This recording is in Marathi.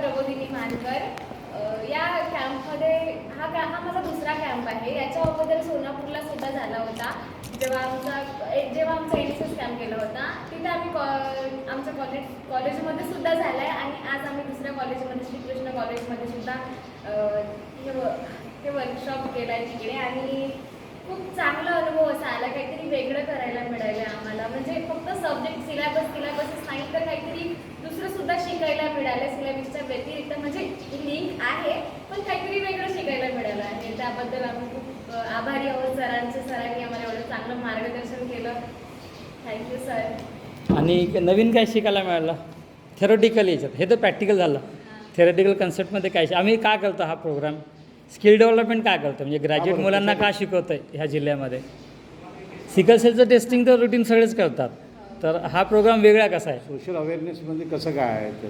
प्रबोधिनी मानकर. या कॅम्पमध्ये हा माझा दुसरा कॅम्प आहे. याच्या अगोदर सोलापूरला सुद्धा झाला होता. जेव्हा आमचा NSS कॅम्प केला होता तिथे आम्ही आमच्या कॉलेजमध्ये सुद्धा झाला आहे आणि आज आम्ही दुसऱ्या कॉलेजमध्ये श्रीकृष्ण कॉलेजमध्ये सुद्धा हे वर्कशॉप केला आहे तिकडे. आणि खूप चांगला अनुभव असा आला. काहीतरी वेगळं करायला मिळालं आम्हाला. म्हणजे फक्त सब्जेक्ट सिलेबसच नाही तर काहीतरी दुसरं सुद्धा शिकायला मिळालं. सिलेबसच्या व्यतिरिक्त म्हणजे लिंक आहे पण काहीतरी वेगळं शिकायला मिळालं आहे. त्याबद्दल आम्ही खूप आभारी आहोत सरांनी आम्हाला एवढं चांगलं मार्गदर्शन केलं. Thank you sir. आणि नवीन काय शिकायला मिळालं थेरोटिकल याच्यात? हे तर प्रॅक्टिकल झालं. थेरोटिकल कन्सेप्टमध्ये काय आम्ही का करतो हा प्रोग्राम? स्किल डेव्हलपमेंट का करतो म्हणजे ग्रॅज्युएट मुलांना का शिकवतं आहे ह्या जिल्ह्यामध्ये? सिकल सेलचं टेस्टिंग तर रुटीन सगळेच करतात, तर हा प्रोग्राम वेगळा कसा आहे? सोशल अवेअरनेसमध्ये कसं काय आहे तर